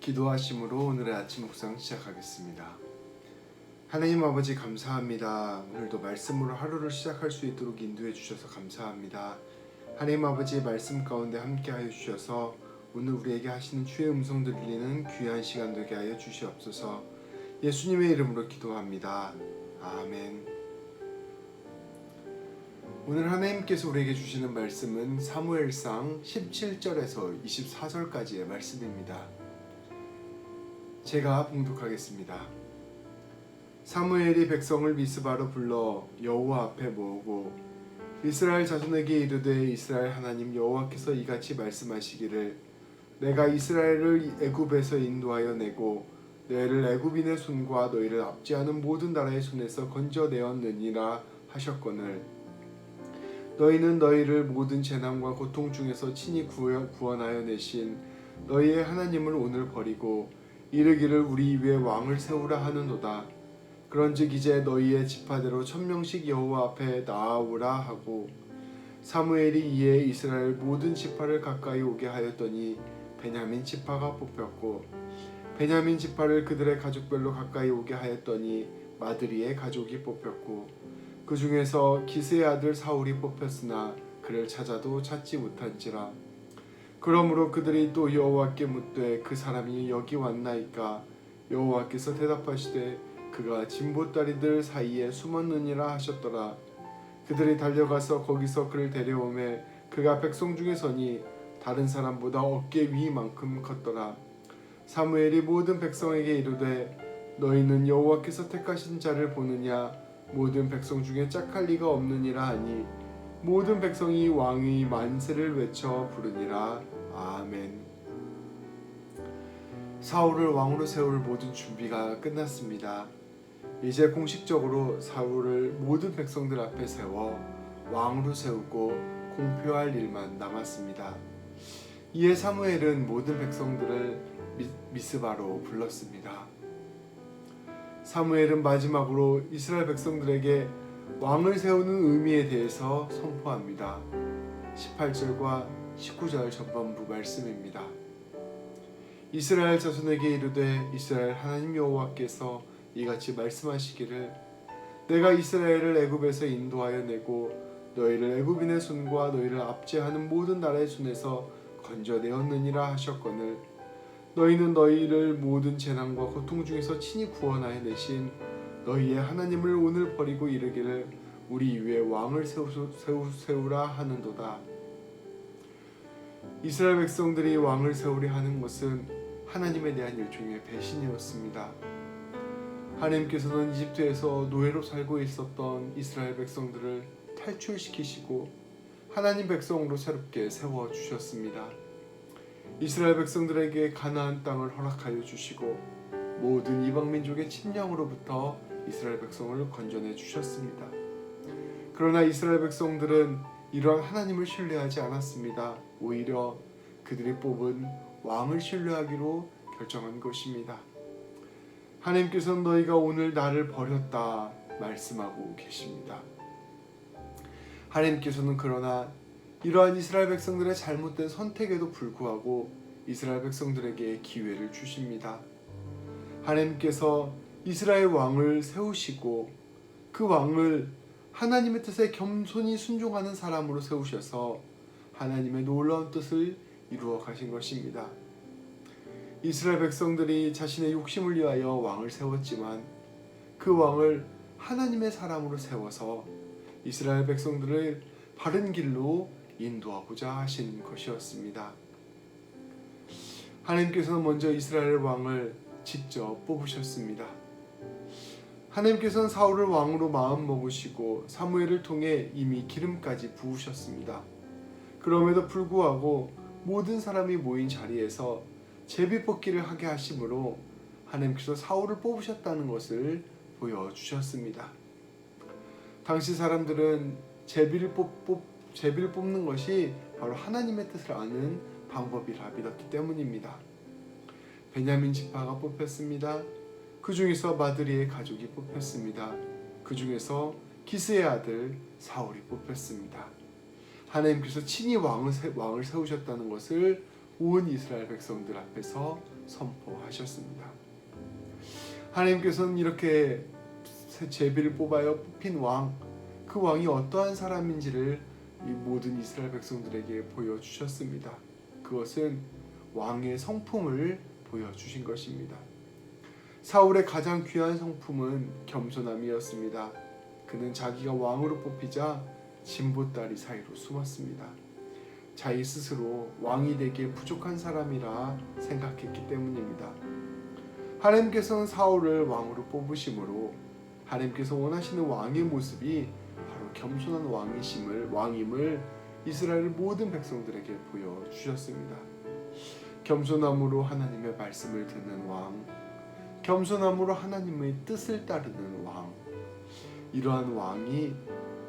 기도하심으로 오늘의 아침 묵상 시작하겠습니다. 하나님 아버지 감사합니다. 오늘도 말씀으로 하루를 시작할 수 있도록 인도해 주셔서 감사합니다. 하나님 아버지 말씀 가운데 함께하여 주셔서 오늘 우리에게 하시는 주의 음성 들리는 귀한 시간 되게 하여 주시옵소서. 예수님의 이름으로 기도합니다. 아멘. 오늘 하나님께서 우리에게 주시는 말씀은 사무엘상 17절에서 24절까지의 말씀입니다. 제가 봉독하겠습니다. 사무엘이 백성을 미스바로 불러 여호와 앞에 모으고 이스라엘 자손에게 이르되 이스라엘 하나님 여호와께서 이같이 말씀하시기를 내가 이스라엘을 애굽에서 인도하여 내고 너희를 애굽인의 손과 너희를 압제하는 모든 나라의 손에서 건져내었느니라 하셨거늘 너희는 너희를 모든 재난과 고통 중에서 친히 구원하여 내신 너희의 하나님을 오늘 버리고 이르기를 우리 위에 왕을 세우라 하는도다. 그런즉 이제 너희의 지파대로 1000명씩 여호와 앞에 나아오라 하고 사무엘이 이에 이스라엘 모든 지파를 가까이 오게 하였더니 베냐민 지파가 뽑혔고 베냐민 지파를 그들의 가족별로 가까이 오게 하였더니 마드리의 가족이 뽑혔고 그 중에서 기스의 아들 사울이 뽑혔으나 그를 찾아도 찾지 못한지라. 그러므로 그들이 또 여호와께 묻되 그 사람이 여기 왔나이까? 여호와께서 대답하시되 그가 진보다리들 사이에 숨었느니라 하셨더라. 그들이 달려가서 거기서 그를 데려오매 그가 백성 중에 서니 다른 사람보다 어깨 위만큼 컸더라. 사무엘이 모든 백성에게 이르되 너희는 여호와께서 택하신 자를 보느냐? 모든 백성 중에 짝할 리가 없느니라 하니 모든 백성이 왕의 만세를 외쳐 부르니라. 아멘. 사울을 왕으로 세울 모든 준비가 끝났습니다. 이제 공식적으로 사울을 모든 백성들 앞에 세워 왕으로 세우고 공표할 일만 남았습니다. 이에 사무엘은 모든 백성들을 미스바로 불렀습니다. 사무엘은 마지막으로 이스라엘 백성들에게 왕을 세우는 의미에 대해서 선포합니다. 18절과 19절 전반부 말씀입니다. 이스라엘 자손에게 이르되 이스라엘 하나님 여호와께서 이같이 말씀하시기를 내가 이스라엘을 애굽에서 인도하여 내고 너희를 애굽인의 손과 너희를 압제하는 모든 나라의 손에서 건져내었느니라 하셨거늘 너희는 너희를 모든 재난과 고통 중에서 친히 구원하여 내신 너희의 하나님을 오늘 버리고 이르기를 우리 위에 왕을 세우라 하는도다. 이스라엘 백성들이 왕을 세우려 하는 것은 하나님에 대한 일종의 배신이었습니다. 하나님께서는 이집트에서 노예로 살고 있었던 이스라엘 백성들을 탈출시키시고 하나님 백성으로 새롭게 세워주셨습니다. 이스라엘 백성들에게 가나안 땅을 허락하여 주시고 모든 이방민족의 침략으로부터 이스라엘 백성을 건져내 주셨습니다. 그러나 이스라엘 백성들은 이러한 하나님을 신뢰하지 않았습니다. 오히려 그들이 뽑은 왕을 신뢰하기로 결정한 것입니다. 하나님께서는 너희가 오늘 나를 버렸다 말씀하고 계십니다. 하나님께서는 그러나 이러한 이스라엘 백성들의 잘못된 선택에도 불구하고 이스라엘 백성들에게 기회를 주십니다. 하나님께서 이스라엘 왕을 세우시고 그 왕을 하나님의 뜻에 겸손히 순종하는 사람으로 세우셔서 하나님의 놀라운 뜻을 이루어 가신 것입니다. 이스라엘 백성들이 자신의 욕심을 위하여 왕을 세웠지만 그 왕을 하나님의 사람으로 세워서 이스라엘 백성들을 바른 길로 인도하고자 하신 것이었습니다. 하나님께서는 먼저 이스라엘 왕을 직접 뽑으셨습니다. 하나님께서는 사울을 왕으로 마음먹으시고 사무엘을 통해 이미 기름까지 부으셨습니다. 그럼에도 불구하고 모든 사람이 모인 자리에서 제비뽑기를 하게 하심으로 하나님께서 사울을 뽑으셨다는 것을 보여주셨습니다. 당시 사람들은 제비를 뽑는 것이 바로 하나님의 뜻을 아는 방법이라 믿었기 때문입니다. 베냐민 지파가 뽑혔습니다. 그 중에서 마드리의 가족이 뽑혔습니다. 그 중에서 기스의 아들 사울이 뽑혔습니다. 하나님께서 친히 왕을 세우셨다는 것을 온 이스라엘 백성들 앞에서 선포하셨습니다. 하나님께서는 이렇게 제비를 뽑아여 뽑힌 왕, 그 왕이 어떠한 사람인지를 이 모든 이스라엘 백성들에게 보여주셨습니다. 그것은 왕의 성품을 보여주신 것입니다. 사울의 가장 귀한 성품은 겸손함이었습니다. 그는 자기가 왕으로 뽑히자 진보다리 사이로 숨었습니다. 자기 스스로 왕이 되기에 부족한 사람이라 생각했기 때문입니다. 하나님께서는 사울을 왕으로 뽑으심으로 하나님께서 원하시는 왕의 모습이 바로 겸손한 왕임을 이스라엘 모든 백성들에게 보여주셨습니다. 겸손함으로 하나님의 말씀을 듣는 왕, 겸손함으로 하나님의 뜻을 따르는 왕, 이러한 왕이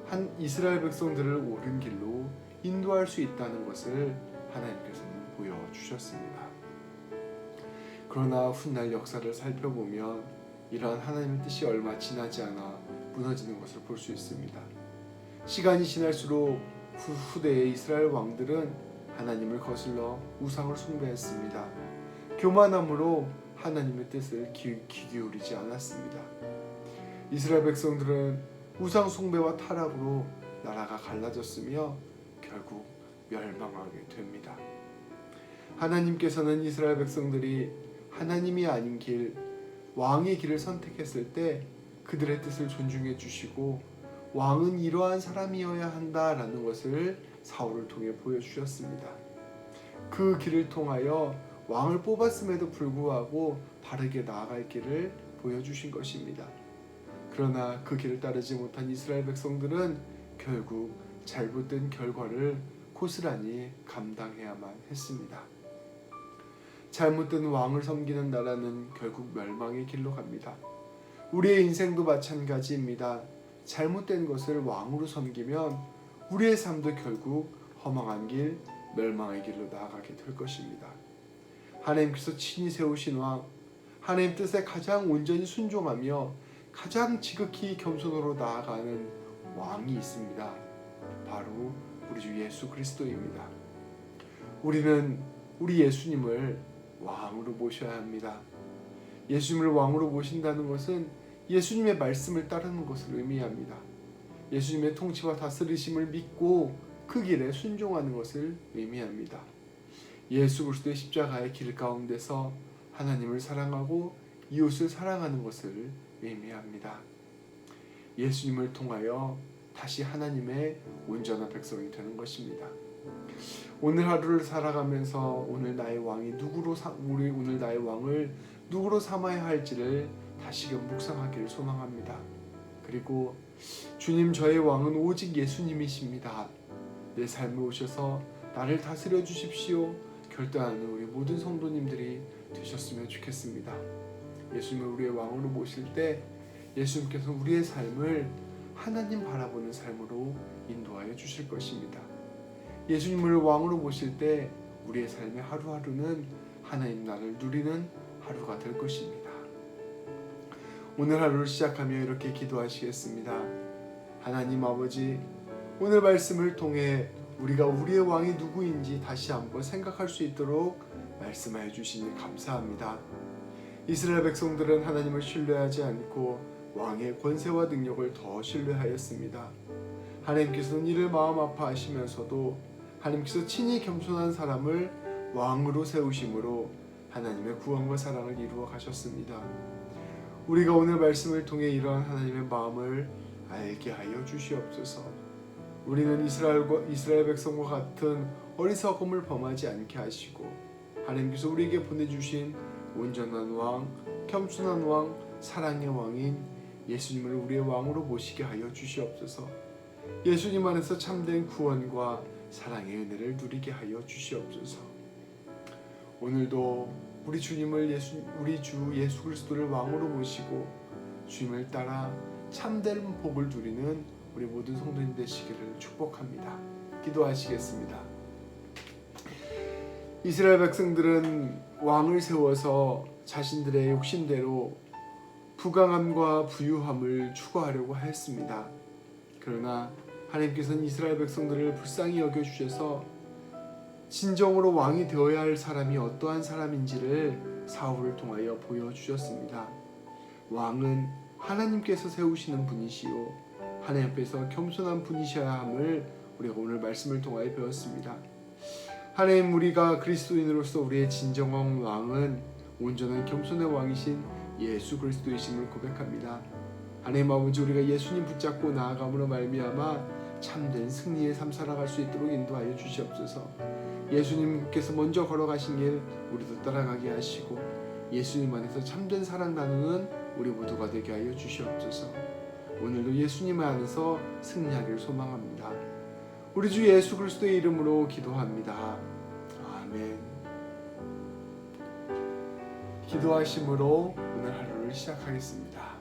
한 이스라엘 백성들을 옳은 길로 인도할 수 있다는 것을 하나님께서는 보여주셨습니다. 그러나 훗날 역사를 살펴보면 이러한 하나님의 뜻이 얼마 지나지 않아 무너지는 것을 볼 수 있습니다. 시간이 지날수록 후대의 이스라엘 왕들은 하나님을 거슬러 우상을 숭배했습니다. 교만함으로 하나님의 뜻을 귀 기울이지 않았습니다. 이스라엘 백성들은 우상 숭배와 타락으로 나라가 갈라졌으며 결국 멸망하게 됩니다. 하나님께서는 이스라엘 백성들이 하나님이 아닌 길, 왕의 길을 선택했을 때 그들의 뜻을 존중해 주시고 왕은 이러한 사람이어야 한다라는 것을 사울을 통해 보여주셨습니다. 그 길을 통하여 왕을 뽑았음에도 불구하고 바르게 나아갈 길을 보여주신 것입니다. 그러나 그 길을 따르지 못한 이스라엘 백성들은 결국 잘못된 결과를 고스란히 감당해야만 했습니다. 잘못된 왕을 섬기는 나라는 결국 멸망의 길로 갑니다. 우리의 인생도 마찬가지입니다. 잘못된 것을 왕으로 섬기면 우리의 삶도 결국 허망한 길, 멸망의 길로 나아가게 될 것입니다. 하나님께서 친히 세우신 왕, 하나님 뜻에 가장 온전히 순종하며 가장 지극히 겸손으로 나아가는 왕이 있습니다. 바로 우리 주 예수 그리스도입니다. 우리는 우리 예수님을 왕으로 모셔야 합니다. 예수님을 왕으로 모신다는 것은 예수님의 말씀을 따르는 것을 의미합니다. 예수님의 통치와 다스리심을 믿고 그 길에 순종하는 것을 의미합니다. 예수 그리스도의 십자가의 길 가운데서 하나님을 사랑하고 이웃을 사랑하는 것을 의미합니다. 예수님을 통하여 다시 하나님의 온전한 백성이 되는 것입니다. 오늘 하루를 살아가면서 오늘 나의 왕을 누구로 삼아야 할지를 다시금 묵상하기를 소망합니다. 그리고 주님, 저의 왕은 오직 예수님이십니다. 내 삶에 오셔서 나를 다스려 주십시오. 결단하는 우리 모든 성도님들이 되셨으면 좋겠습니다. 예수님을 우리의 왕으로 모실 때 예수님께서 우리의 삶을 하나님 바라보는 삶으로 인도하여 주실 것입니다. 예수님을 왕으로 모실 때 우리의 삶의 하루하루는 하나님 나를 누리는 하루가 될 것입니다. 오늘 하루를 시작하며 이렇게 기도하시겠습니다. 하나님 아버지, 오늘 말씀을 통해 우리가 우리의 왕이 누구인지 다시 한번 생각할 수 있도록 말씀하여 주시니 감사합니다. 이스라엘 백성들은 하나님을 신뢰하지 않고 왕의 권세와 능력을 더 신뢰하였습니다. 하나님께서는 이를 마음 아파하시면서도 하나님께서 친히 겸손한 사람을 왕으로 세우심으로 하나님의 구원과 사랑을 이루어 가셨습니다. 우리가 오늘 말씀을 통해 이러한 하나님의 마음을 알게 하여 주시옵소서. 우리는 이스라엘 백성과 같은 어리석음을 범하지 않게 하시고 하나님께서 우리에게 보내주신 온전한 왕, 겸손한 왕, 사랑의 왕인 예수님을 우리의 왕으로 모시게 하여 주시옵소서. 예수님 안에서 참된 구원과 사랑의 은혜를 누리게 하여 주시옵소서. 오늘도 우리 주님을 우리 주 예수 그리스도를 왕으로 모시고 주님을 따라 참된 복을 누리는 우리 모든 성도님 되시기를 축복합니다. 기도하시겠습니다. 이스라엘 백성들은 왕을 세워서 자신들의 욕심대로 부강함과 부유함을 추구하려고 했습니다. 그러나 하나님께서는 이스라엘 백성들을 불쌍히 여겨주셔서 진정으로 왕이 되어야 할 사람이 어떠한 사람인지를 사울을 통하여 보여주셨습니다. 왕은 하나님께서 세우시는 분이시요 하나님 앞에서 겸손한 분이셔야 함을 우리가 오늘 말씀을 통하여 배웠습니다. 하나님, 우리가 그리스도인으로서 우리의 진정한 왕은 온전한 겸손의 왕이신 예수 그리스도이심을 고백합니다. 하나님 아버지, 우리가 예수님 붙잡고 나아감으로 말미암아 참된 승리의 삶 살아갈 수 있도록 인도하여 주시옵소서. 예수님께서 먼저 걸어가신 길 우리도 따라가게 하시고 예수님 안에서 참된 사랑 나누는 우리 모두가 되게 하여 주시옵소서. 오늘도 예수님 안에서 승리하기를 소망합니다. 우리 주 예수 그리스도의 이름으로 기도합니다. 아멘. 기도하심으로 오늘 하루를 시작하겠습니다.